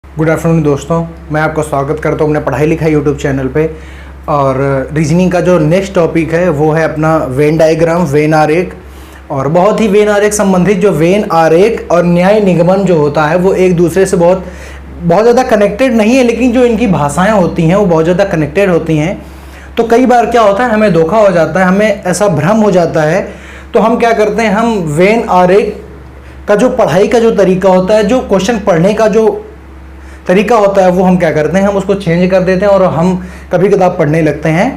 Good afternoon दोस्तों, मैं आपका स्वागत करता हूँ अपने पढ़ाई लिखाई यूट्यूब चैनल पे। और रीजनिंग का जो नेक्स्ट टॉपिक है वो है अपना वेन डायग्राम, वेन आरेख। और बहुत ही वेन आरेख संबंधित जो वेन आरेख और न्याय निगमन जो होता है वो एक दूसरे से बहुत ज़्यादा कनेक्टेड नहीं है, लेकिन जो इनकी भाषाएँ होती हैं वो बहुत ज़्यादा कनेक्टेड होती हैं। तो कई बार क्या होता है, हमें धोखा हो जाता है, हमें ऐसा भ्रम हो जाता है। तो हम क्या करते हैं, हम वेन आरेख का जो पढ़ाई का जो तरीका होता है, जो क्वेश्चन पढ़ने का जो तरीका होता है, वो हम क्या करते हैं, हम उसको चेंज कर देते हैं और हम कभी किताब पढ़ने लगते हैं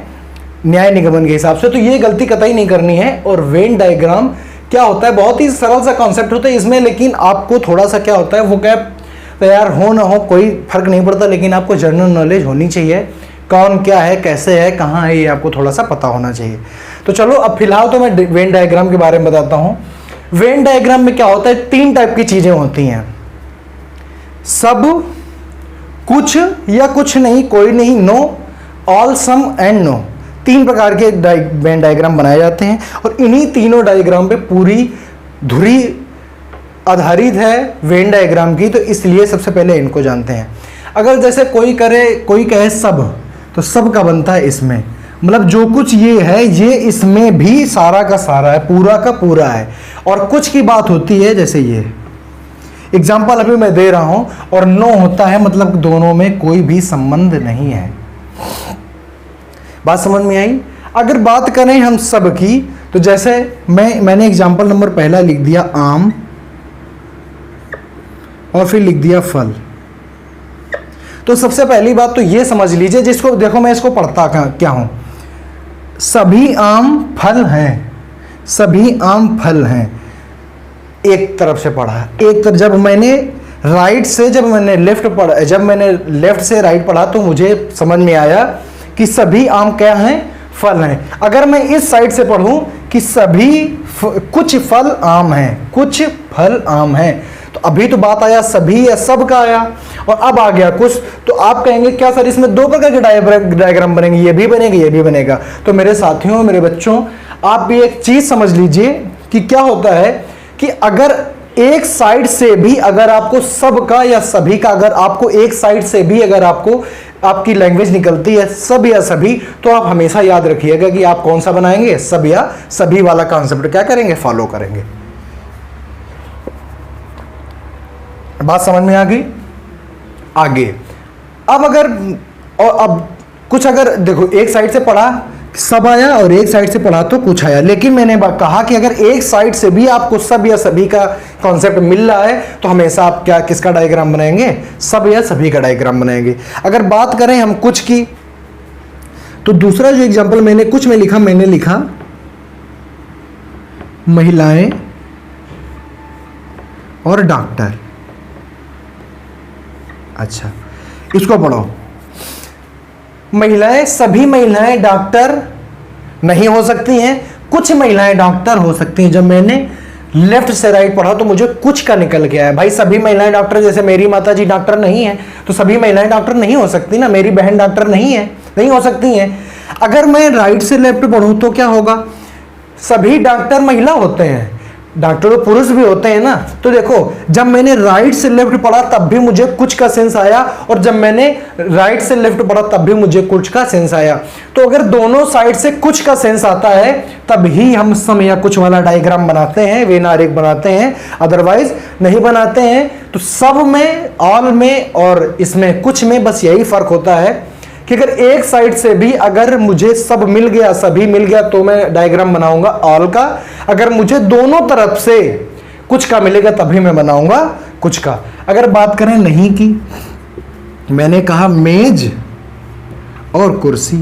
न्याय निगमन के हिसाब से। तो ये गलती कतई नहीं करनी है। और वेन डायग्राम क्या होता है, बहुत ही सरल सा कॉन्सेप्ट होता है इसमें, लेकिन आपको थोड़ा सा क्या होता है, वो क्या तैयार हो ना हो कोई फर्क नहीं पड़ता, लेकिन आपको जनरल नॉलेज होनी चाहिए। कौन क्या है, कैसे है, कहाँ है, ये आपको थोड़ा सा पता होना चाहिए। तो चलो अब फिलहाल तो मैं वेन डायग्राम के बारे में बताता हूँ। वेन डायग्राम में क्या होता है, 3 टाइप की चीज़ें होती हैं, सब, कुछ या कुछ नहीं, कोई नहीं, no, all, some and no. 3 प्रकार के वेन डायग्राम बनाए जाते हैं और इन्हीं तीनों डायग्राम पे पूरी धुरी आधारित है वेन डायग्राम की। तो इसलिए सबसे पहले इनको जानते हैं। अगर जैसे कोई कहे सब, तो सब का बनता है इसमें, मतलब जो कुछ ये है ये इसमें भी सारा का सारा है, पूरा का पूरा है। और कुछ की बात होती है, जैसे ये एग्जाम्पल अभी मैं दे रहा हूं, और नो होता है मतलब दोनों में कोई भी संबंध नहीं है। बात समझ में आई। अगर बात करें हम सब की, तो जैसे मैंने एग्जाम्पल नंबर पहला लिख दिया आम, और फिर लिख दिया फल। तो सबसे पहली बात तो ये समझ लीजिए, जिसको देखो मैं इसको पढ़ता क्या हूं, सभी आम फल हैं, सभी आम फल हैं। एक तरफ से पढ़ा, एक तरफ जब मैंने राइट से जब मैंने लेफ्ट से राइट पढ़ा तो मुझे समझ में आया कि सभी आम क्या हैं, फल हैं। अगर मैं इस साइड से पढ़ूं कि कुछ फल आम हैं, कुछ फल आम हैं, तो अभी तो बात आया सभी या सब का आया, और अब आ गया कुछ। तो आप कहेंगे क्या सर इसमें 2 प्रकार के डायग्राम बनेंगे, ये भी बनेगा ये भी बनेगा। तो मेरे साथियों, मेरे बच्चों, आप भी एक चीज समझ लीजिए कि क्या होता है कि अगर एक साइड से भी अगर आपको सब का या सभी का, अगर आपको एक साइड से भी अगर आपकी लैंग्वेज निकलती है सब या सभी, तो आप हमेशा याद रखिएगा कि आप कौन सा बनाएंगे, सब या सभी वाला कॉन्सेप्ट क्या करेंगे, फॉलो करेंगे। बात समझ में आ गई। आगे अब कुछ अगर देखो, एक साइड से पढ़ा सब आया और एक साइड से पढ़ा तो कुछ आया, लेकिन मैंने कहा कि अगर एक साइड से भी आपको सब या सभी का कॉन्सेप्ट मिल रहा है तो हमेशा आप किसका डायग्राम बनाएंगे, सब या सभी का डायग्राम बनाएंगे। अगर बात करें हम कुछ की, तो दूसरा जो एग्जांपल मैंने कुछ में लिखा, मैंने लिखा महिलाएं और डॉक्टर। अच्छा, इसको पढ़ो। महिलाएं, सभी महिलाएं डॉक्टर नहीं हो सकती हैं, कुछ महिलाएं डॉक्टर हो सकती हैं। जब मैंने लेफ्ट से राइट पढ़ा तो मुझे कुछ का निकल गया है। भाई सभी महिलाएं डॉक्टर, जैसे मेरी माता जी डॉक्टर नहीं है तो सभी महिलाएं डॉक्टर नहीं हो सकती ना, मेरी बहन डॉक्टर नहीं हो सकती हैं। अगर मैं राइट से लेफ्ट पढ़ूं तो क्या होगा, सभी डॉक्टर महिला होते हैं, डॉक्टर पुरुष भी होते हैं ना। तो देखो, जब मैंने राइट से लेफ्ट पढ़ा तब भी मुझे कुछ का सेंस आया, और जब मैंने राइट से लेफ्ट पढ़ा तब भी मुझे कुछ का सेंस आया। तो अगर दोनों साइड से कुछ का सेंस आता है तब ही हम सम या कुछ वाला डायग्राम बनाते हैं, वेन आरेख बनाते हैं, अदरवाइज नहीं बनाते हैं। तो सब में, ऑल में और इसमें कुछ में बस यही फर्क होता है कि अगर एक साइड से भी अगर मुझे सब मिल गया, सभी मिल गया, तो मैं डायग्राम बनाऊंगा ऑल का। अगर मुझे दोनों तरफ से कुछ का मिलेगा तभी मैं बनाऊंगा कुछ का। अगर बात करें नहीं की, मैंने कहा मेज और कुर्सी।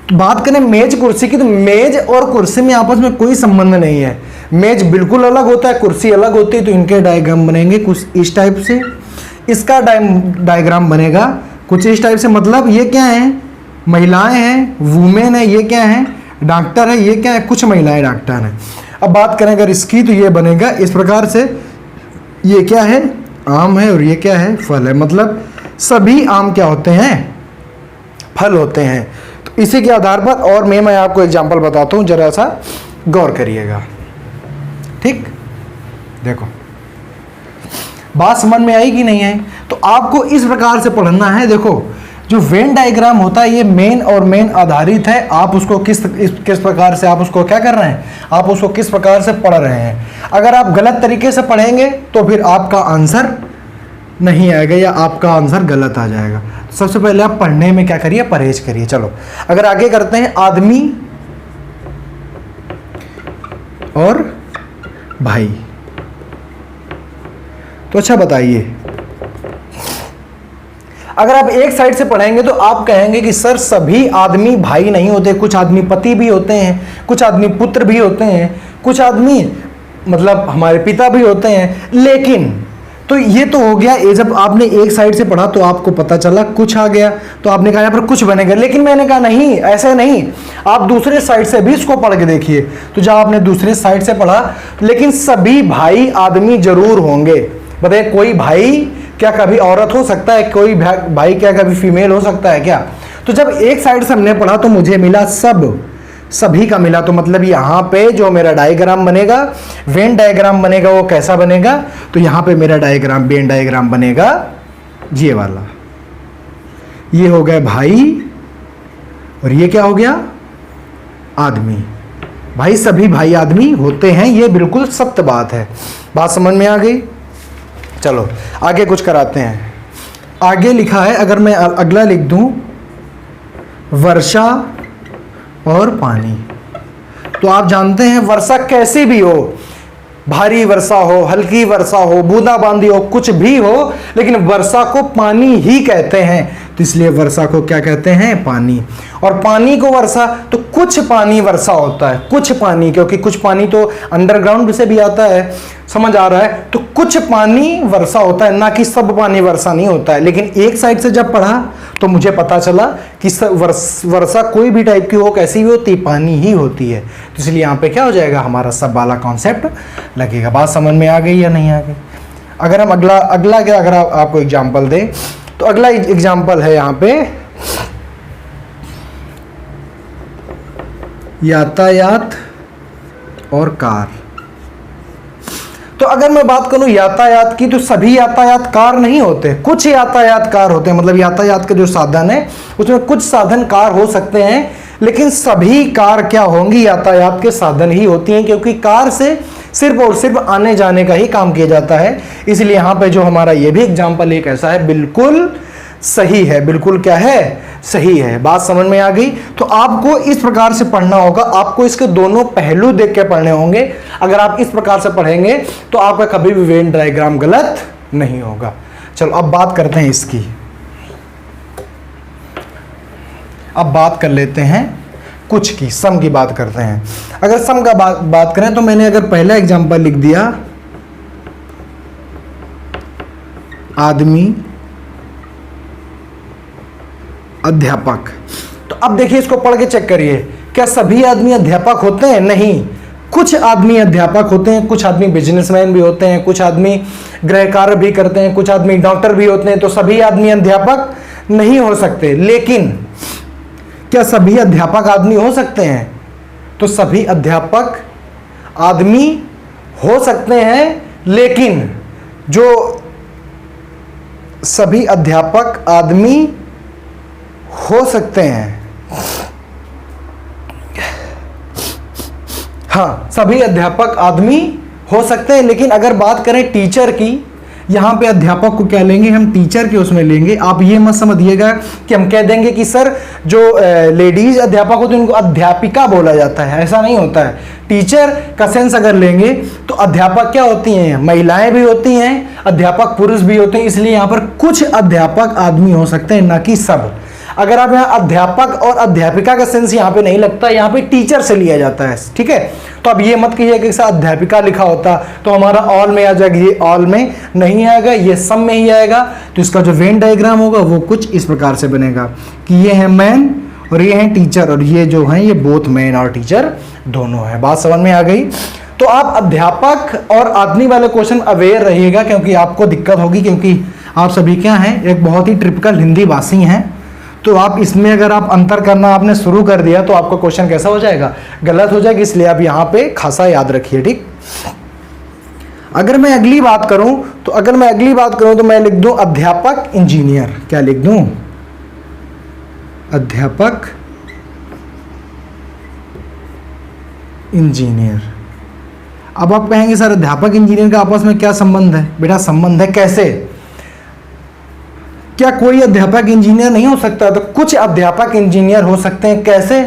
तो बात करें मेज कुर्सी की, तो मेज और कुर्सी में आपस में कोई संबंध नहीं है। मेज बिल्कुल अलग होता है, कुर्सी अलग होती है। तो इनके डायग्राम बनेंगे कुछ इस टाइप से, इसका डायग्राम बनेगा कुछ इस टाइप से। मतलब ये क्या है, महिलाएं हैं, वुमेन है, ये क्या है, डॉक्टर है, ये क्या है, कुछ महिलाएं डॉक्टर हैं। अब बात करें अगर इसकी, तो ये बनेगा इस प्रकार से, ये क्या है, आम है, और ये क्या है, फल है। मतलब सभी आम क्या होते हैं, फल होते हैं। तो इसी के आधार पर और मैं आपको एग्जांपल बताता हूं, जरा सा गौर करिएगा। ठीक, देखो बात समझ में आई कि नहीं आई? तो आपको इस प्रकार से पढ़ना है। देखो जो वेन डायग्राम होता है ये मेन और मेन आधारित है। आप उसको किस प्रकार से आप उसको क्या कर रहे हैं, आप उसको किस प्रकार से पढ़ रहे हैं। अगर आप गलत तरीके से पढ़ेंगे तो फिर आपका आंसर नहीं आएगा या आपका आंसर गलत आ जाएगा। सबसे पहले आप पढ़ने में क्या करिए, परहेज करिए। चलो अगर आगे करते हैं, आदमी और भाई। तो अच्छा बताइए, अगर आप एक साइड से पढ़ेंगे तो आप कहेंगे कि सर सभी आदमी भाई नहीं होते, कुछ आदमी पति भी होते हैं, कुछ आदमी पुत्र भी होते हैं, कुछ आदमी मतलब हमारे पिता भी होते हैं। लेकिन तो ये तो हो गया, ये जब आपने एक साइड से पढ़ा तो आपको पता चला कुछ आ गया, तो आपने कहा यहाँ पर कुछ बनेगा। लेकिन मैंने कहा नहीं, ऐसे नहीं, आप दूसरे साइड से भी इसको पढ़ के देखिए। तो जब आपने दूसरे साइड से पढ़ा, लेकिन सभी भाई आदमी जरूर होंगे। बताइए कोई भाई क्या कभी औरत हो सकता है, कोई भाई क्या कभी फीमेल हो सकता है क्या? तो जब एक साइड से हमने पढ़ा तो मुझे मिला सभी का मिला। तो मतलब यहां पे जो मेरा डायग्राम बनेगा, वेन डायग्राम बनेगा, वो कैसा बनेगा? तो यहां पे मेरा डायग्राम, वेन डायग्राम बनेगा ये वाला। ये हो गया भाई और ये क्या हो गया, आदमी। भाई सभी भाई आदमी होते हैं, ये बिल्कुल सत्य बात है। बात समझ में आ गई? चलो आगे कुछ कराते हैं। आगे लिखा है, अगर मैं अगला लिख दूं, वर्षा और पानी। तो आप जानते हैं वर्षा कैसी भी हो, भारी वर्षा हो, हल्की वर्षा हो, बूंदाबांदी हो, कुछ भी हो, लेकिन वर्षा को पानी ही कहते हैं। तो इसलिए वर्षा को क्या कहते हैं, पानी। और पानी को वर्षा, तो कुछ पानी वर्षा होता है, कुछ पानी, क्योंकि कुछ पानी तो अंडरग्राउंड से भी आता है, समझ आ रहा है? तो कुछ पानी वर्षा होता है, ना कि सब पानी वर्षा नहीं होता है। लेकिन एक साइड से जब पढ़ा तो मुझे पता चला कि वर्षा कोई भी टाइप की हो, कैसी भी होती, पानी ही होती है। तो इसलिए यहाँ पे क्या हो जाएगा, हमारा सब वाला कॉन्सेप्ट लगेगा। बात समझ में आ गई या नहीं आ गई? अगर हम अगला अगर आपको एग्जाम्पल दें, तो अगला एग्जाम्पल है यहाँ पे यातायात और कार। तो अगर मैं बात करूं यातायात की, तो सभी यातायात कार नहीं होते, कुछ यातायात कार होते हैं। मतलब यातायात के जो साधन है उसमें कुछ साधन कार हो सकते हैं, लेकिन सभी कार क्या होंगी, यातायात के साधन ही होती हैं, क्योंकि कार से सिर्फ और सिर्फ आने जाने का ही काम किया जाता है। इसलिए यहाँ पे जो हमारा ये भी एग्जाम्पल एक ऐसा है, बिल्कुल सही है, बिल्कुल क्या है, सही है। बात समझ में आ गई? तो आपको इस प्रकार से पढ़ना होगा, आपको इसके दोनों पहलू देख के पढ़ने होंगे। अगर आप इस प्रकार से पढ़ेंगे तो आपका कभी भी वेन डायग्राम गलत नहीं होगा। चलो अब बात करते हैं इसकी, अब बात कर लेते हैं कुछ की, सम की बात करते हैं। अगर सम का बात करें तो मैंने अगर पहला एग्जांपल लिख दिया, आदमी अध्यापक। तो अब देखिए इसको पढ़ के चेक करिए, क्या सभी आदमी अध्यापक होते हैं? नहीं, कुछ आदमी अध्यापक होते हैं, कुछ आदमी बिजनेसमैन भी होते हैं, कुछ आदमी गृह कार्य भी करते हैं, कुछ आदमी डॉक्टर भी होते हैं। तो सभी आदमी अध्यापक नहीं हो सकते। लेकिन क्या सभी अध्यापक आदमी हो सकते हैं? तो सभी अध्यापक आदमी हो सकते हैं, लेकिन जो सभी अध्यापक आदमी हो सकते हैं, हाँ सभी अध्यापक आदमी हो सकते हैं। लेकिन अगर बात करें टीचर की, यहाँ पे अध्यापक को क्या लेंगे हम, टीचर के उसमें लेंगे। आप ये मत समझिएगा कि हम कह देंगे कि सर जो लेडीज अध्यापक होते हैं उनको अध्यापिका बोला जाता है, ऐसा नहीं होता है। टीचर का सेंस अगर लेंगे तो अध्यापक क्या होती हैं, महिलाएं भी होती हैं, अध्यापक पुरुष भी होते हैं। इसलिए यहाँ पर कुछ अध्यापक आदमी हो सकते हैं, ना कि सब। अगर आप यहाँ अध्यापक और अध्यापिका का सेंस यहाँ पे नहीं लगता, यहाँ पे टीचर से लिया जाता है, ठीक है। तो अब ये मत कहिए कि अध्यापिका लिखा होता तो हमारा ऑल में आ जाएगा, ये ऑल में नहीं आएगा, ये सब में ही आएगा। तो इसका जो वेन डायग्राम होगा वो कुछ इस प्रकार से बनेगा कि ये है मैन और ये है टीचर, और ये जो है ये बोथ मैन और टीचर दोनों है। बात समझ में आ गई? तो आप अध्यापक और आदमी वाले क्वेश्चन अवेयर रहिएगा, क्योंकि आपको दिक्कत होगी, क्योंकि आप सभी क्या हैं, एक बहुत ही टिपिकल हिंदी भाषी हैं। तो आप इसमें अगर आप अंतर करना आपने शुरू कर दिया तो आपका क्वेश्चन कैसा हो जाएगा, गलत हो जाएगा। इसलिए आप यहाँ पे खासा याद रखिए, ठीक। अगर मैं अगली बात करूं तो मैं लिख दूं अध्यापक इंजीनियर। क्या लिख दूं? अध्यापक इंजीनियर। अब आप कहेंगे सर अध्यापक इंजीनियर का आपस में क्या संबंध है? बेटा संबंध है। कैसे? क्या कोई अध्यापक इंजीनियर नहीं हो सकता? तो कुछ अध्यापक इंजीनियर हो सकते हैं। कैसे?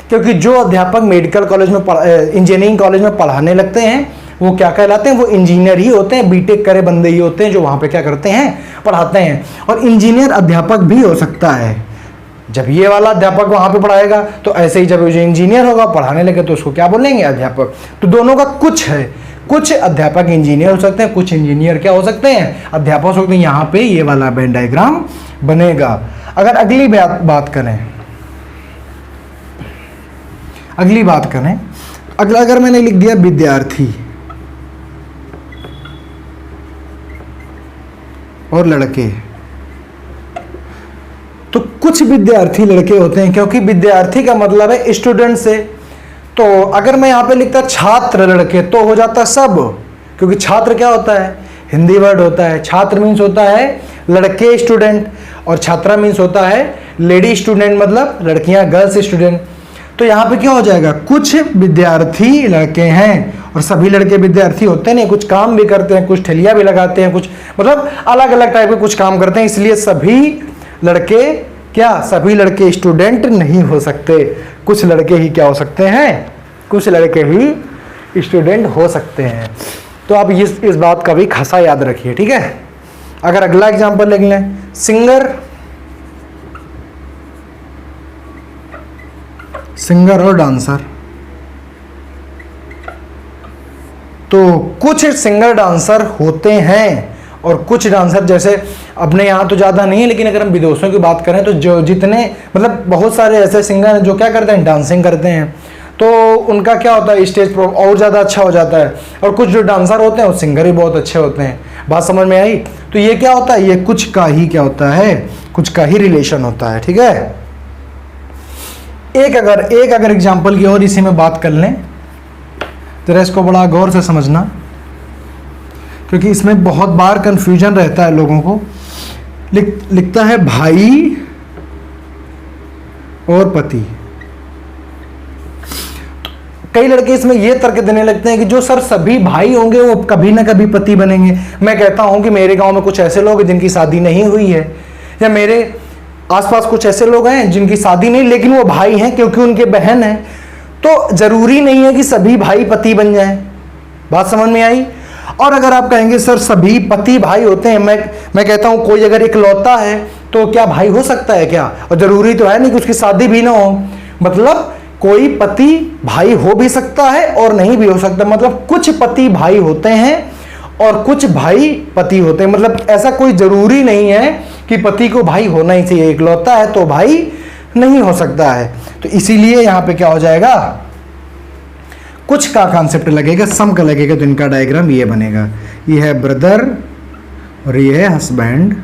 क्योंकि जो अध्यापक मेडिकल कॉलेज में इंजीनियरिंग कॉलेज में पढ़ाने लगते हैं वो क्या कहलाते हैं? वो इंजीनियर ही होते हैं। बीटेक करे बंदे ही होते हैं जो वहां पे क्या करते हैं? पढ़ाते हैं। और इंजीनियर अध्यापक भी हो सकता है। जब ये वाला अध्यापक वहां पे पढ़ाएगा तो ऐसे ही जब जो इंजीनियर होगा पढ़ाने लगे तो उसको क्या बोलेंगे? अध्यापक। तो दोनों का कुछ है। कुछ अध्यापक इंजीनियर हो सकते हैं, कुछ इंजीनियर क्या हो सकते हैं? अध्यापक हो सकते हैं। यहाँ पे ये वाला वेन डायग्राम बनेगा। अगर अगली बात करें अगर मैंने लिख दिया विद्यार्थी और लड़के, तो कुछ विद्यार्थी लड़के होते हैं क्योंकि विद्यार्थी का मतलब है स्टूडेंट से। तो अगर मैं यहां पे लिखता छात्र लड़के तो हो जाता सब, क्योंकि छात्र क्या होता है? हिंदी वर्ड होता है। छात्र मीन्स होता है लड़के स्टूडेंट, और छात्रा मीन्स होता है लेडी स्टूडेंट, मतलब लड़कियां गर्ल्स स्टूडेंट। तो यहाँ पे क्या हो जाएगा? कुछ विद्यार्थी लड़के हैं, और सभी लड़के विद्यार्थी होते नहीं, कुछ काम भी करते हैं, कुछ ठेलिया भी लगाते हैं, कुछ मतलब अलग अलग टाइप के कुछ काम करते हैं। इसलिए सभी लड़के स्टूडेंट नहीं हो सकते। कुछ लड़के ही क्या हो सकते हैं? कुछ लड़के ही स्टूडेंट हो सकते हैं। तो आप इस बात का भी खासा याद रखिए, ठीक है। अगर अगला एग्जांपल लिख लें, सिंगर और डांसर। तो कुछ सिंगर डांसर होते हैं और कुछ डांसर, जैसे अपने यहाँ तो ज़्यादा नहीं है, लेकिन अगर हम विदेशों की बात करें तो जो जितने मतलब बहुत सारे ऐसे सिंगर हैं जो क्या करते हैं? डांसिंग करते हैं। तो उनका क्या होता है? स्टेज पर और ज़्यादा अच्छा हो जाता है। और कुछ जो डांसर होते हैं वो सिंगर ही बहुत अच्छे होते हैं। बात समझ में आई? तो ये क्या होता है? ये कुछ का ही क्या होता है? कुछ का ही रिलेशन होता है, ठीक है। एक अगर एग्जाम्पल की और इसी में बात कर लें, जरा इसको बड़ा गौर से समझना, क्योंकि इसमें बहुत बार कंफ्यूजन रहता है लोगों को। लिखता है भाई और पति। कई लड़के इसमें ये तर्क देने लगते हैं कि जो सर सभी भाई होंगे वो कभी ना कभी पति बनेंगे। मैं कहता हूं कि मेरे गांव में कुछ ऐसे लोग हैं जिनकी शादी नहीं हुई है, या मेरे आसपास कुछ ऐसे लोग हैं जिनकी शादी नहीं, लेकिन वो भाई हैं क्योंकि उनके बहन हैं। तो जरूरी नहीं है कि सभी भाई पति बन जाएं। बात समझ में आई? और अगर आप कहेंगे सर सभी पति भाई होते हैं, मैं कहता हूं कोई अगर इकलौता है तो क्या भाई हो सकता है क्या? और जरूरी तो है नहीं कि उसकी शादी भी ना हो। मतलब कोई पति भाई हो भी सकता है और नहीं भी हो सकता। मतलब कुछ पति भाई होते हैं और कुछ भाई पति होते हैं। मतलब ऐसा कोई जरूरी नहीं है कि पति को भाई होना ही चाहिए। इकलौता है तो भाई नहीं हो सकता है। तो इसीलिए यहां पे क्या हो जाएगा? कुछ का कॉन्सेप्ट लगेगा, सम का लगेगा, तो इनका डायग्राम ये बनेगा। ये है ब्रदर और ये है हस्बैंड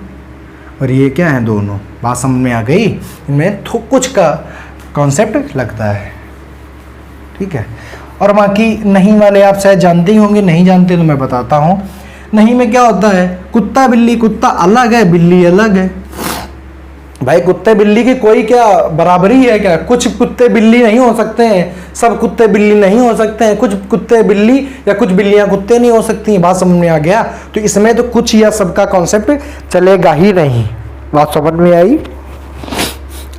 और ये क्या है? दोनों। बात समझ में आ गई? इनमें कुछ का कॉन्सेप्ट लगता है, ठीक है। और बाकी नहीं वाले आप शायद जानते ही होंगे, नहीं जानते तो मैं बताता हूं। नहीं में क्या होता है? कुत्ता बिल्ली। कुत्ता अलग है, बिल्ली अलग है। भाई कुत्ते बिल्ली की कोई क्या बराबरी है क्या? कुछ कुत्ते बिल्ली नहीं हो सकते हैं, सब कुत्ते बिल्ली नहीं हो सकते हैं। कुछ कुत्ते बिल्ली या कुछ बिल्लियां कुत्ते नहीं हो सकती हैं। बात समझ में आ गया? तो इसमें तो कुछ या सबका कॉन्सेप्ट चलेगा ही नहीं। बात समझ में आई?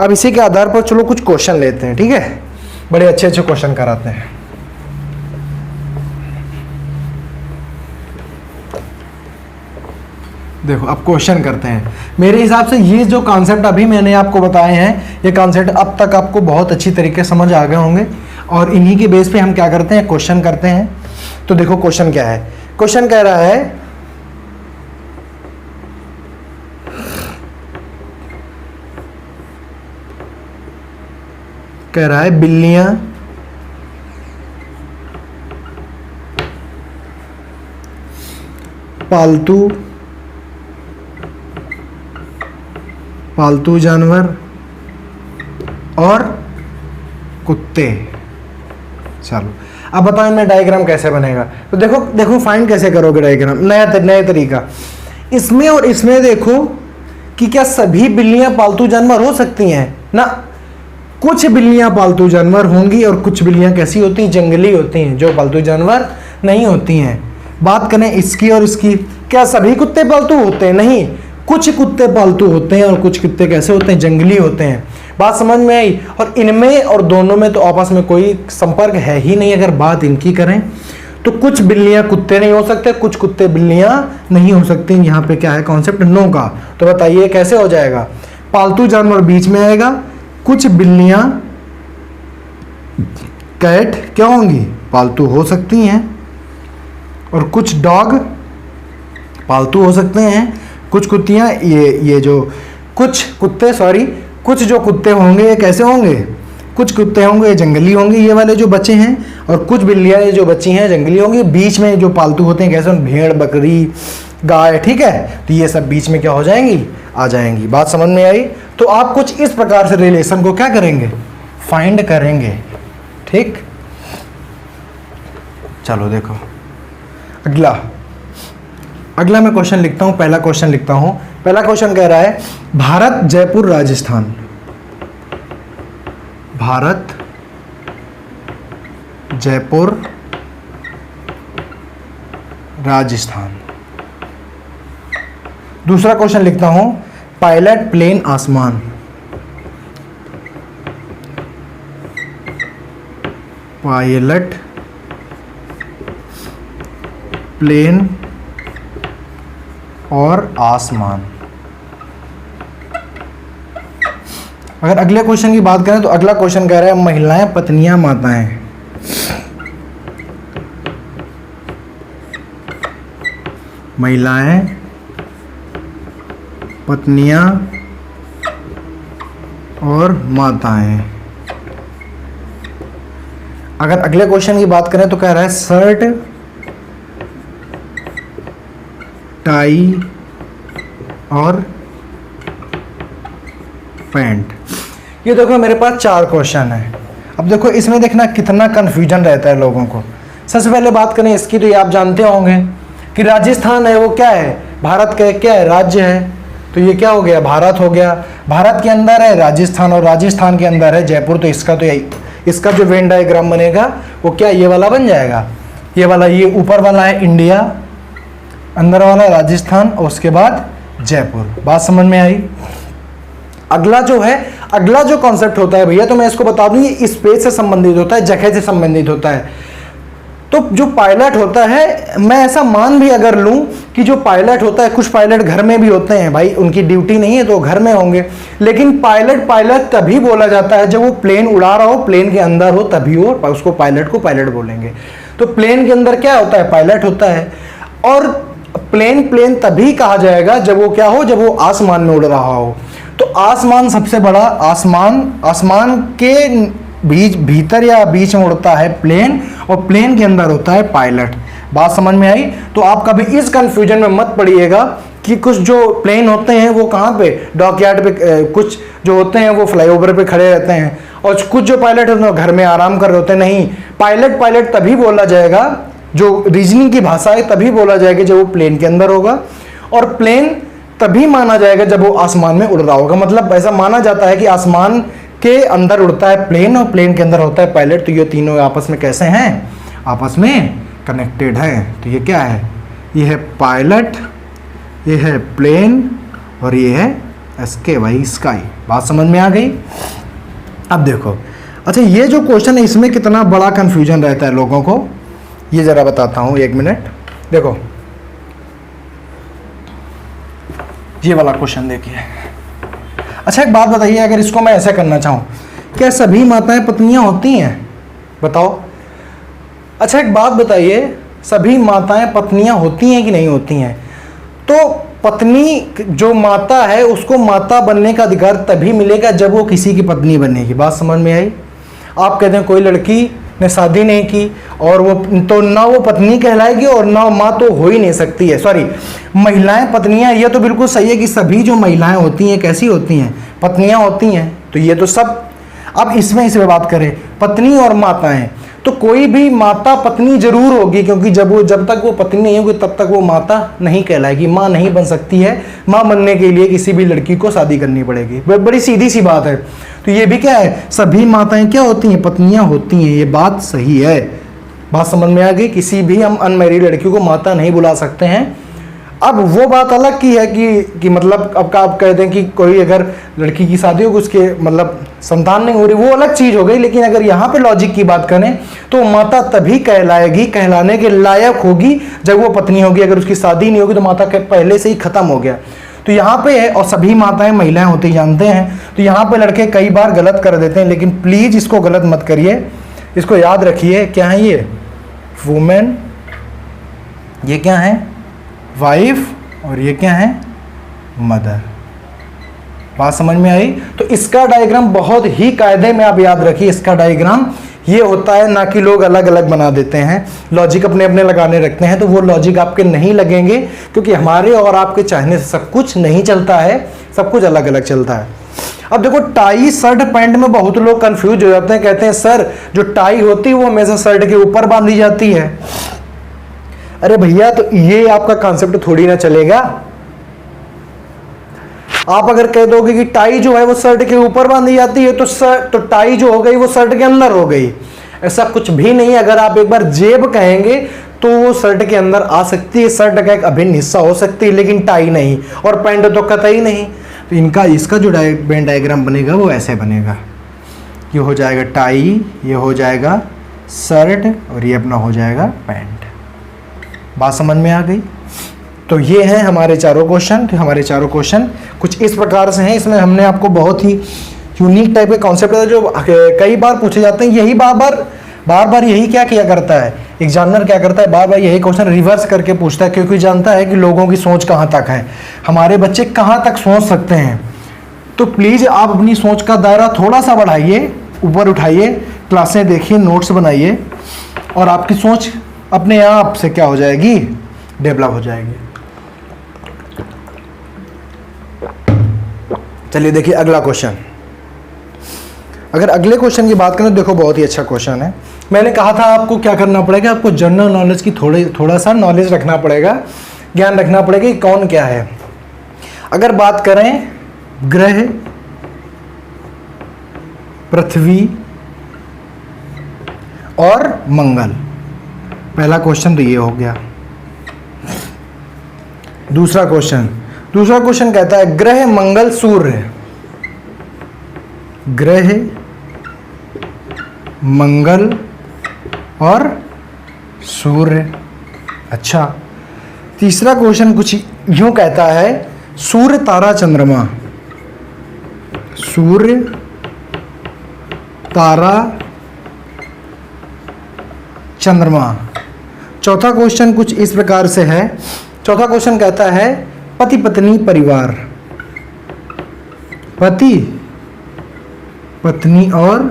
अब इसी के आधार पर चलो कुछ क्वेश्चन लेते हैं, ठीक है। बड़े अच्छे अच्छे क्वेश्चन कराते हैं। देखो अब क्वेश्चन करते हैं। मेरे हिसाब से ये जो कॉन्सेप्ट अभी मैंने आपको बताए हैं, ये कॉन्सेप्ट अब तक आपको बहुत अच्छी तरीके से समझ आ गए होंगे। और इन्हीं के बेस पे हम क्या करते हैं? क्वेश्चन करते हैं। तो देखो क्वेश्चन क्या है? क्वेश्चन कह रहा है बिल्लियां पालतू जानवर और कुत्ते। चलो अब बताओ इनमें डायग्राम कैसे बनेगा। तो देखो देखो फाइंड कैसे करोगे डायग्राम, नया तरीका। इसमें और इसमें देखो कि क्या सभी बिल्लियां पालतू जानवर हो सकती हैं ना। कुछ बिल्लियां पालतू जानवर होंगी और कुछ बिल्लियां कैसी होती हैं, जंगली होती हैं, जो पालतू जानवर नहीं होती हैं। बात करें इसकी और इसकी, क्या सभी कुत्ते पालतू होते हैं? नहीं, कुछ कुत्ते पालतू होते हैं और कुछ कुत्ते कैसे होते हैं, जंगली होते हैं। बात समझ में आई। और इनमें और दोनों में तो आपस में कोई संपर्क है ही नहीं। अगर बात इनकी करें तो कुछ बिल्लियां कुत्ते नहीं हो सकते, कुछ कुत्ते बिल्लियां नहीं हो सकती। यहाँ पे क्या है कॉन्सेप्ट, नो का। तो बताइए कैसे हो जाएगा, पालतू जानवर बीच में आएगा, कुछ बिल्लियां कैट क्या होंगी, पालतू हो सकती हैं, और कुछ डॉग पालतू हो सकते हैं, कुछ कुत्तियां ये जो कुछ कुत्ते कुछ जो कुत्ते होंगे ये कैसे होंगे, कुछ कुत्ते होंगे ये जंगली होंगे, ये वाले जो बच्चे हैं, और कुछ बिल्लियां ये जो बच्ची हैं जंगली होंगी। बीच में जो पालतू होते हैं कैसे, भेड़ बकरी गाय, ठीक है। तो ये सब बीच में क्या हो जाएंगी, आ जाएंगी। बात समझ में आई। तो आप कुछ इस प्रकार से रिलेशन को क्या करेंगे, फाइंड करेंगे, ठीक। चलो देखो अगला मैं क्वेश्चन लिखता हूं। पहला क्वेश्चन लिखता हूं। पहला क्वेश्चन कह रहा है भारत जयपुर राजस्थान, भारत जयपुर राजस्थान। दूसरा क्वेश्चन लिखता हूं पायलट प्लेन आसमान, पायलट प्लेन और आसमान। अगर अगले क्वेश्चन की बात करें तो अगला क्वेश्चन कह रहा है महिलाएं पत्नियां माताएं, महिलाएं पत्नियां और माताएं। अगर अगले क्वेश्चन की बात करें तो कह रहा है शर्ट टाई और पैंट। ये देखो मेरे पास 4 क्वेश्चन है। अब देखो इसमें देखना कितना कंफ्यूजन रहता है लोगों को। सबसे पहले बात करें इसकी, तो ये आप जानते होंगे कि राजस्थान है वो क्या है, भारत का क्या है, राज्य है। तो ये क्या हो गया, भारत हो गया। भारत के अंदर है राजस्थान और राजस्थान के अंदर है जयपुर। तो इसका तो यही, इसका जो वेन डायग्राम बनेगा वो क्या, ये वाला बन जाएगा। ये वाला, ये ऊपर वाला है इंडिया, अंदर वाला राजस्थान और उसके बाद जयपुर। बात समझ में आई। अगला जो है, अगला जो कॉन्सेप्ट होता है भैया, तो मैं इसको बता दूं, ये स्पेस से संबंधित होता है, जगह से संबंधित होता है। तो जो पायलट होता है, मैं ऐसा मान भी अगर लूं कि जो पायलट होता है, कुछ पायलट घर में भी होते हैं भाई, उनकी ड्यूटी नहीं है तो घर में होंगे, लेकिन पायलट तभी बोला जाता है जब वो प्लेन उड़ा रहा हो, प्लेन के अंदर हो, तभी वो उसको पायलट को पायलट बोलेंगे। तो प्लेन के अंदर क्या होता है, पायलट होता है। और प्लेन तभी कहा जाएगा जब वो क्या हो, जब वो आसमान में उड़ रहा हो। तो आसमान सबसे बड़ा, आसमान के भीतर या बीच में उड़ता है प्लेन, और प्लेन के अंदर होता है पायलट। बात समझ में आई। तो आप कभी इस कंफ्यूजन में मत पड़िएगा कि कुछ जो प्लेन होते हैं वो कहाँ पे, डॉकयार्ड पे, कुछ जो होते हैं वो फ्लाईओवर पे खड़े रहते हैं, और कुछ जो पायलट होते हैं घर में आराम कर रहे होते हैं। नहीं, पायलट तभी बोला जाएगा, जो रीजनिंग की भाषा है तभी बोला जाएगा जब वो प्लेन के अंदर होगा, और प्लेन तभी माना जाएगा जब वो आसमान में उड़ रहा होगा। मतलब ऐसा माना जाता है कि आसमान के अंदर उड़ता है प्लेन और प्लेन के अंदर होता है पायलट। तो ये तीनों आपस में कैसे हैं, आपस में कनेक्टेड है। तो ये क्या है, ये है पायलट, ये है प्लेन और ये है एसके भाई स्काई। बात समझ में आ गई। अब देखो, अच्छा ये जो क्वेश्चन है इसमें कितना बड़ा कंफ्यूजन रहता है लोगों को, ये जरा बताता हूँ, 1 मिनट। देखो ये वाला क्वेश्चन देखिए। अच्छा एक बात बताइए, अगर इसको मैं ऐसा करना चाहूँ, क्या सभी माताएं पत्नियां होती हैं, बताओ। अच्छा एक बात बताइए, सभी माताएं पत्नियां होती हैं कि नहीं होती हैं? तो पत्नी जो माता है उसको माता बनने का अधिकार तभी मिलेगा जब वो किसी की पत्नी बनेगी। बात समझ में आई। आप कहते हैं कोई लड़की ने शादी नहीं की और वो तो ना वो पत्नी कहलाएगी और ना माँ तो हो ही नहीं सकती है। सॉरी, महिलाएं पत्नियां, ये तो बिल्कुल सही है कि सभी जो महिलाएं होती हैं कैसी होती हैं, पत्नियां होती हैं। तो ये तो सब। अब इसमें बात करें पत्नी और माताएं, तो कोई भी माता पत्नी जरूर होगी, क्योंकि जब तक वो पत्नी नहीं होगी तब तक वो माता नहीं कहलाएगी, माँ नहीं बन सकती है। माँ बनने के लिए किसी भी लड़की को शादी करनी पड़ेगी। बड़ी सीधी सी बात है। तो ये भी क्या है, सभी माताएं क्या होती हैं, पत्नियां होती हैं। ये बात सही है, बात समझ में आ गई। किसी भी हम अनमैरिड लड़की को माता नहीं बुला सकते हैं। अब वो बात अलग की है कि मतलब अब आप कहते हैं कि कोई अगर लड़की की शादी होगी उसके मतलब संतान नहीं हो रही, वो अलग चीज़ हो गई। लेकिन अगर यहाँ पे लॉजिक की बात करें तो माता तभी कहलाएगी, कहलाने के लायक होगी जब वो पत्नी होगी। अगर उसकी शादी नहीं होगी तो माता पहले से ही खत्म हो गया। तो यहाँ पे है, और सभी माताएं महिलाएं होती जानते हैं। तो यहाँ पे लड़के कई बार गलत कर देते हैं, लेकिन प्लीज़ इसको गलत मत करिए, इसको याद रखिए। क्या है ये, वुमेन, ये क्या है वाइफ, और ये क्या है मदर। बात समझ में आई। तो इसका डायग्राम बहुत ही कायदे में आप याद रखिए। इसका डायग्राम ये होता है, ना कि लोग अलग अलग बना देते हैं, लॉजिक अपने अपने लगाने रखते हैं। तो वो लॉजिक आपके नहीं लगेंगे, क्योंकि हमारे और आपके चाहने से सब कुछ नहीं चलता है, सब कुछ अलग अलग चलता है। अब देखो, टाई शर्ट पैंट में बहुत लोग कंफ्यूज हो जाते हैं, कहते हैं सर जो टाई होती है वो हमेशा शर्ट के ऊपर बांधी जाती है। अरे भैया, तो ये आपका कॉन्सेप्ट थोड़ी ना चलेगा। आप अगर कह दोगे कि टाई जो है वो शर्ट के ऊपर बांधी जाती है तो टाई जो हो गई वो शर्ट के अंदर हो गई, ऐसा कुछ भी नहीं है। अगर आप एक बार जेब कहेंगे तो वो शर्ट के अंदर आ सकती है, शर्ट का एक अभिन्न हिस्सा हो सकती है, लेकिन टाई नहीं, और पैंट तो कतई नहीं। तो इसका जो वेन डायग्राम बनेगा वो ऐसे बनेगा। ये हो जाएगा टाई, ये हो जाएगा शर्ट, और ये अपना हो जाएगा पैंट। बात समझ में आ गई। तो ये हैं हमारे चारों क्वेश्चन। तो हमारे चारों क्वेश्चन कुछ इस प्रकार से हैं। इसमें हमने आपको बहुत ही यूनिक टाइप के कॉन्सेप्ट है जो कई बार पूछे जाते हैं। यही बार बार यही क्या किया करता है एग्जामिनर, क्या करता है, बार बार यही क्वेश्चन रिवर्स करके पूछता है, क्योंकि जानता है कि लोगों की सोच कहाँ तक है, हमारे बच्चे कहाँ तक सोच सकते हैं। तो प्लीज़ आप अपनी सोच का दायरा थोड़ा सा बढ़ाइए, ऊपर उठाइए, क्लासें देखिए, नोट्स बनाइए, और आपकी सोच अपने आप से क्या हो जाएगी, डेवलप हो जाएगी। चलिए देखिए अगला क्वेश्चन। अगर अगले क्वेश्चन की बात करें तो देखो बहुत ही अच्छा क्वेश्चन है। मैंने कहा था आपको क्या करना पड़ेगा, आपको जनरल नॉलेज की थोड़ा सा नॉलेज रखना पड़ेगा, ज्ञान रखना पड़ेगा कि कौन क्या है। अगर बात करें ग्रह, पृथ्वी और मंगल, पहला क्वेश्चन तो ये हो गया। दूसरा क्वेश्चन कहता है ग्रह, मंगल, सूर्य, ग्रह, मंगल और सूर्य। अच्छा, तीसरा क्वेश्चन कुछ यूं कहता है सूर्य, तारा, चंद्रमा, सूर्य, तारा, चंद्रमा। चौथा क्वेश्चन कुछ इस प्रकार से है। चौथा क्वेश्चन कहता है पति पत्नी परिवार, पति पत्नी और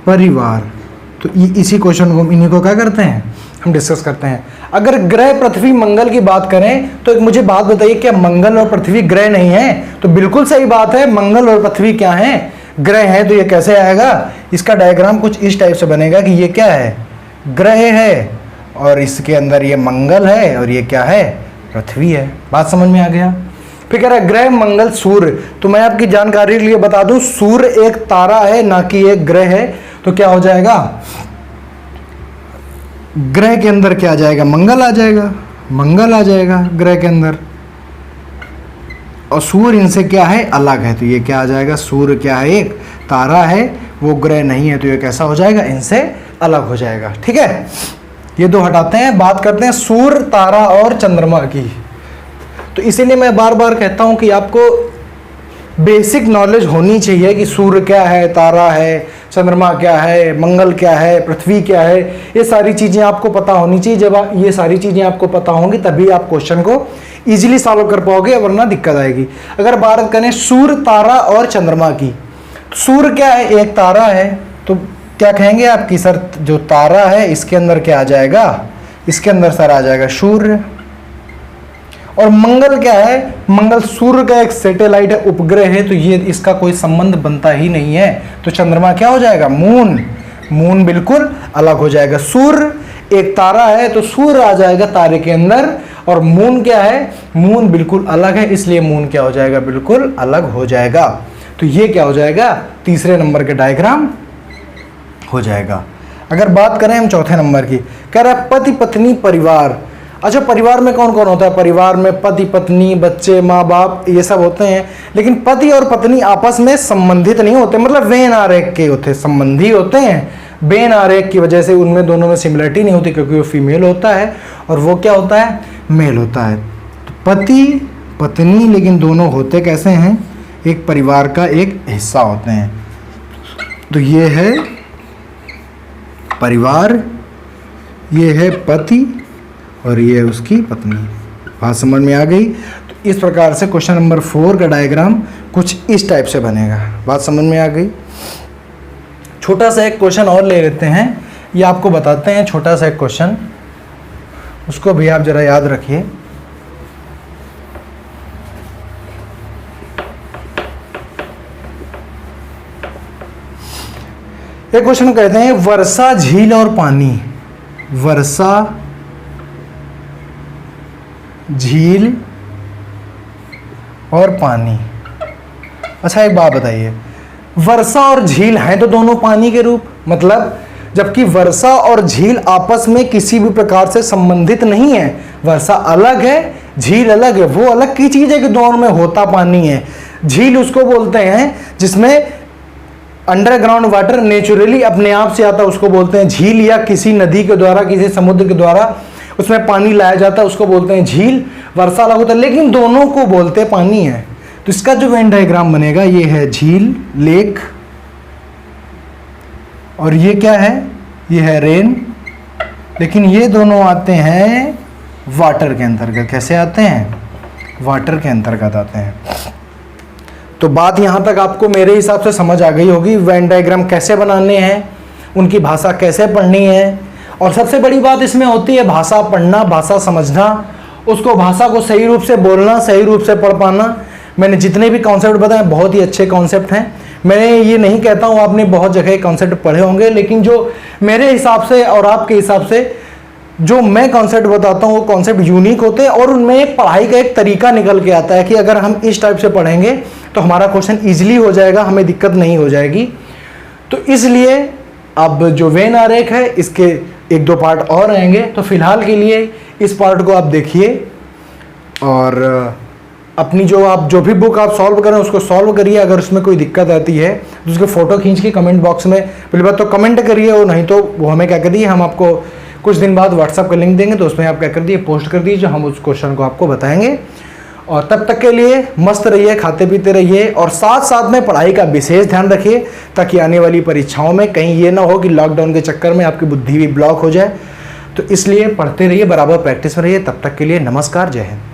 परिवार। तो इसी क्वेश्चन को, इन्हीं को क्या करते हैं, हम डिस्कस करते हैं। अगर ग्रह, पृथ्वी, मंगल की बात करें तो एक मुझे बात बताइए, क्या मंगल और पृथ्वी ग्रह नहीं है? तो बिल्कुल सही बात है, मंगल और पृथ्वी क्या है, ग्रह है। तो ये कैसे आएगा, इसका डायग्राम कुछ इस टाइप से बनेगा कि ये क्या है, ग्रह है, और इसके अंदर ये मंगल है, और ये क्या है, पृथ्वी है। बात समझ में आ गया। फिर कह रहा है ग्रह, मंगल, सूर्य। तो मैं आपकी जानकारी के लिए बता दूं, सूर्य एक तारा है, ना कि एक ग्रह है। तो क्या हो जाएगा, ग्रह के अंदर क्या आ जाएगा, मंगल आ जाएगा, मंगल आ जाएगा ग्रह के अंदर, और सूर्य इनसे क्या है, अलग है। तो ये क्या आ जाएगा, सूर्य क्या है, एक तारा है, वो ग्रह नहीं है। तो ये कैसा हो जाएगा, इनसे अलग हो जाएगा। ठीक है, ये दो हटाते हैं, बात करते हैं सूर्य, तारा और चंद्रमा की। तो इसीलिए मैं बार बार कहता हूं कि आपको बेसिक नॉलेज होनी चाहिए कि सूर्य क्या है, तारा है, चंद्रमा क्या है, मंगल क्या है, पृथ्वी क्या है। ये सारी चीज़ें आपको पता होनी चाहिए। जब ये सारी चीज़ें आपको पता होंगी तभी आप क्वेश्चन को इजीली सॉल्व कर पाओगे, वरना दिक्कत आएगी। अगर बात करें सूर्य, तारा और चंद्रमा की, तो सूर्य क्या है, एक तारा है। तो क्या कहेंगे आपकी सर, जो तारा है इसके अंदर क्या आ जाएगा, इसके अंदर सर आ जाएगा सूर्य, और मंगल क्या है, मंगल सूर्य का एक सैटेलाइट है, उपग्रह है, तो ये इसका कोई संबंध बनता ही नहीं है। तो चंद्रमा क्या हो जाएगा, मून, मून बिल्कुल अलग हो जाएगा। सूर्य एक तारा है तो सूर्य आ जाएगा तारे के अंदर, और मून क्या है, मून बिल्कुल अलग है, इसलिए मून क्या हो जाएगा, बिल्कुल अलग हो जाएगा। तो ये क्या हो जाएगा, तीसरे नंबर के डायग्राम हो जाएगा। अगर बात करें हम चौथे नंबर की, कह रहा है पति पत्नी परिवार। अच्छा, परिवार में कौन कौन होता है, परिवार में पति पत्नी बच्चे माँ बाप ये सब होते हैं, लेकिन पति और पत्नी आपस में संबंधित नहीं होते, मतलब वेन आरेख के होते, संबंधी होते हैं। वेन आरेख की वजह से उनमें दोनों में सिमिलरिटी नहीं होती, क्योंकि वो फीमेल होता है और वो क्या होता है, मेल होता है। तो पति पत्नी, लेकिन दोनों होते कैसे हैं, एक परिवार का एक हिस्सा होते हैं। तो ये है परिवार, ये है पति और ये है उसकी पत्नी। बात समझ में आ गई। तो इस प्रकार से क्वेश्चन नंबर 4 का डायग्राम कुछ इस टाइप से बनेगा। बात समझ में आ गई। छोटा सा एक क्वेश्चन और ले लेते हैं, ये आपको बताते हैं, छोटा सा एक क्वेश्चन, उसको भी आप जरा याद रखिए। एक क्वेश्चन कहते हैं वर्षा, झील और पानी। वर्षा, झील और पानी। अच्छा, एक बात बताइए, वर्षा और झील हैं तो दोनों पानी के रूप, मतलब जबकि वर्षा और झील आपस में किसी भी प्रकार से संबंधित नहीं है। वर्षा अलग है, झील अलग है, वो अलग की चीज है कि दोनों में होता पानी है। झील उसको बोलते हैं जिसमें अंडरग्राउंड वाटर नेचुरली अपने आप से आता है, उसको बोलते हैं झील, या किसी नदी के द्वारा, किसी समुद्र के द्वारा उसमें पानी लाया जाता है, उसको बोलते हैं झील। वर्षा अलग होता है, लेकिन दोनों को बोलते पानी है। तो इसका जो वेन डायग्राम बनेगा, ये है झील, लेक, और ये क्या है, ये है रेन, लेकिन ये दोनों आते हैं वाटर के अंतर्गत। कैसे आते हैं, वाटर के अंतर्गत आते हैं। तो बात यहां तक आपको मेरे हिसाब से समझ आ गई होगी, वेन डायग्राम कैसे बनाने हैं, उनकी भाषा कैसे पढ़नी है, और सबसे बड़ी बात इसमें होती है भाषा पढ़ना, भाषा समझना, उसको भाषा को सही रूप से बोलना, सही रूप से पढ़ पाना। मैंने जितने भी कॉन्सेप्ट बताए बहुत ही अच्छे कॉन्सेप्ट हैं। मैं ये नहीं कहता हूँ आपने बहुत जगह कॉन्सेप्ट पढ़े होंगे, लेकिन जो मेरे हिसाब से और आपके हिसाब से जो मैं कॉन्सेप्ट बताता हूँ वो कॉन्सेप्ट यूनिक होते हैं, और उनमें एक पढ़ाई का एक तरीका निकल के आता है कि अगर हम इस टाइप से पढ़ेंगे तो हमारा क्वेश्चन ईजिली हो जाएगा, हमें दिक्कत नहीं हो जाएगी। तो इसलिए अब जो वेन आरेख है इसके 1-2 पार्ट और रहेंगे, तो फिलहाल के लिए इस पार्ट को आप देखिए, और अपनी जो भी बुक आप सॉल्व करें उसको सॉल्व करिए। अगर उसमें कोई दिक्कत आती है तो उसके फ़ोटो खींच के कमेंट बॉक्स में पहली बात तो कमेंट करिए, और नहीं तो वो हमें क्या कर दिए, हम आपको कुछ दिन बाद व्हाट्सएप का लिंक देंगे, तो उसमें आप क्या कर दिए, पोस्ट कर दीजिए, हम उस क्वेश्चन को आपको बताएंगे। और तब तक के लिए मस्त रहिए, खाते पीते रहिए, और साथ साथ में पढ़ाई का विशेष ध्यान रखिए, ताकि आने वाली परीक्षाओं में कहीं ये ना हो कि लॉकडाउन के चक्कर में आपकी बुद्धि भी ब्लॉक हो जाए। तो इसलिए पढ़ते रहिए, बराबर प्रैक्टिस में रहिए। तब तक के लिए नमस्कार, जय हिंद।